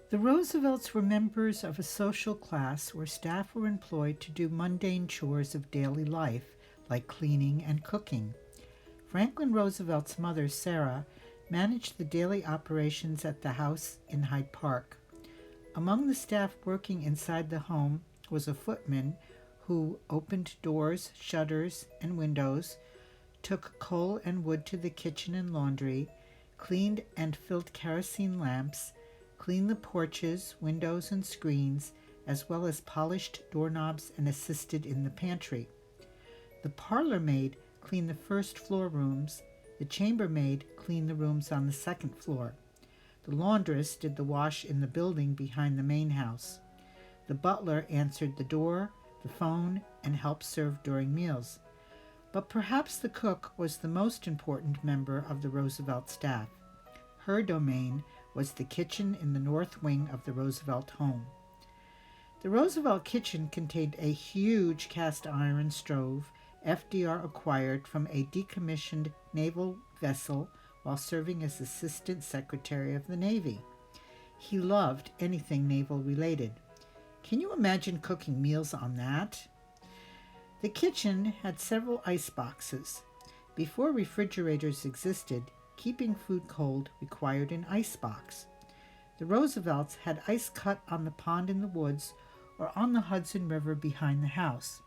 The Roosevelts were members of a social class where staff were employed to do mundane chores of daily life, like cleaning and cooking. Franklin Roosevelt's mother, Sarah, managed the daily operations at the house in Hyde Park. Among the staff working inside the home was a footman who opened doors, shutters, and windows, took coal and wood to the kitchen and laundry, cleaned and filled kerosene lamps, cleaned the porches, windows, and screens, as well as polished doorknobs and assisted in the pantry. The parlor maid cleaned the first floor rooms, the chambermaid cleaned the rooms on the second floor. The laundress did the wash in the building behind the main house. The butler answered the door, the phone, and helped serve during meals. But perhaps the cook was the most important member of the Roosevelt staff. Her domain was the kitchen in the north wing of the Roosevelt home. The Roosevelt kitchen contained a huge cast iron stove FDR acquired from a decommissioned naval vessel while serving as Assistant Secretary of the Navy. He loved anything naval related. Can you imagine cooking meals on that? The kitchen had several ice boxes. Before refrigerators existed, keeping food cold required an ice box. The Roosevelts had ice cut on the pond in the woods or on the Hudson River behind the house.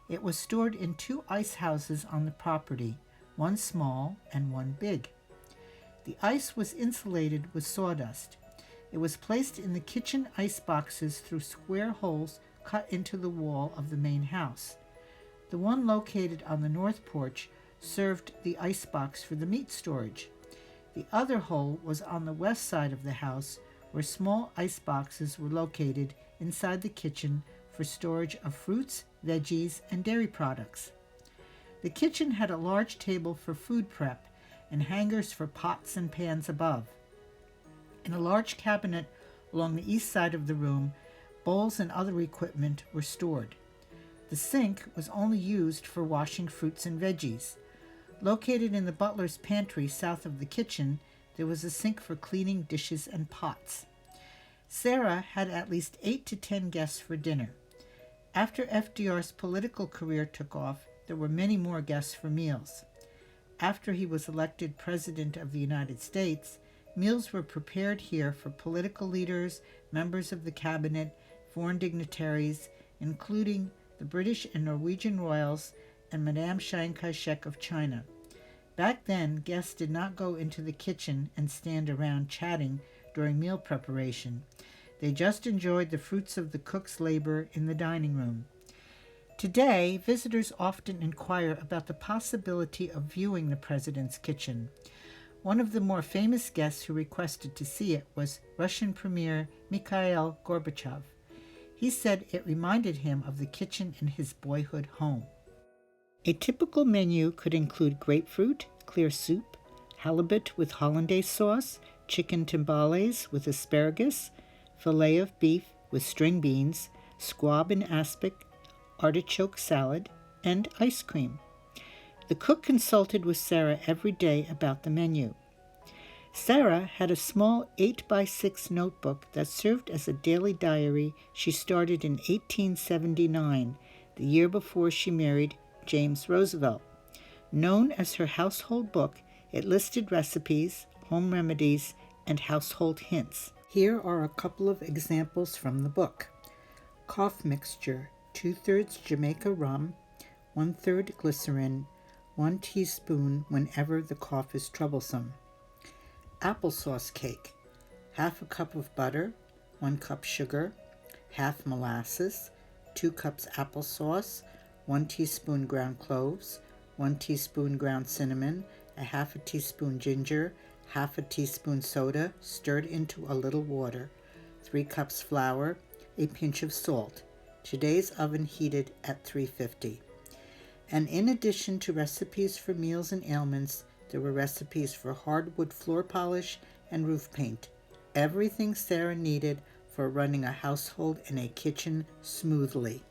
It was stored in two ice houses on the property, one small and one big. The ice was insulated with sawdust. It was placed in the kitchen ice boxes through square holes cut into the wall of the main house. The one located on the north porch served the icebox for the meat storage. The other hole was on the west side of the house, where small ice boxes were located inside the kitchen for storage of fruits, veggies, and dairy products. The kitchen had a large table for food prep and hangers for pots and pans above. In a large cabinet along the east side of the room, bowls and other equipment were stored. The sink was only used for washing fruits and veggies. Located in the butler's pantry south of the kitchen, there was a sink for cleaning dishes and pots. Sarah had at least 8 to 10 guests for dinner. After FDR's political career took off, there were many more guests for meals. After he was elected President of the United States, meals were prepared here for political leaders, members of the cabinet, foreign dignitaries, including the British and Norwegian royals and Madame Chiang Kai-shek of China. Back then, guests did not go into the kitchen and stand around chatting during meal preparation. They just enjoyed the fruits of the cook's labor in the dining room. Today, visitors often inquire about the possibility of viewing the president's kitchen. One of the more famous guests who requested to see it was Russian Premier Mikhail Gorbachev. He said it reminded him of the kitchen in his boyhood home. A typical menu could include grapefruit, clear soup, halibut with hollandaise sauce, chicken timbales with asparagus, filet of beef with string beans, squab in aspic, artichoke salad, and ice cream. The cook consulted with Sarah every day about the menu. Sarah had a small 8x6 notebook that served as a daily diary she started in 1879, the year before she married James Roosevelt. Known as her household book, it listed recipes, home remedies, and household hints. Here are a couple of examples from the book. Cough mixture, 2/3 Jamaica rum, 1/3 glycerin, 1 teaspoon whenever the cough is troublesome. Applesauce cake, half a cup of butter, 1 cup sugar, half molasses, 2 cups applesauce, 1 teaspoon ground cloves, 1 teaspoon ground cinnamon, a half a teaspoon ginger, half a teaspoon soda stirred into a little water, 3 cups flour, a pinch of salt. Today's oven heated at 350. And in addition to recipes for meals and ailments, there were recipes for hardwood floor polish and roof paint. Everything Sarah needed for running a household and a kitchen smoothly.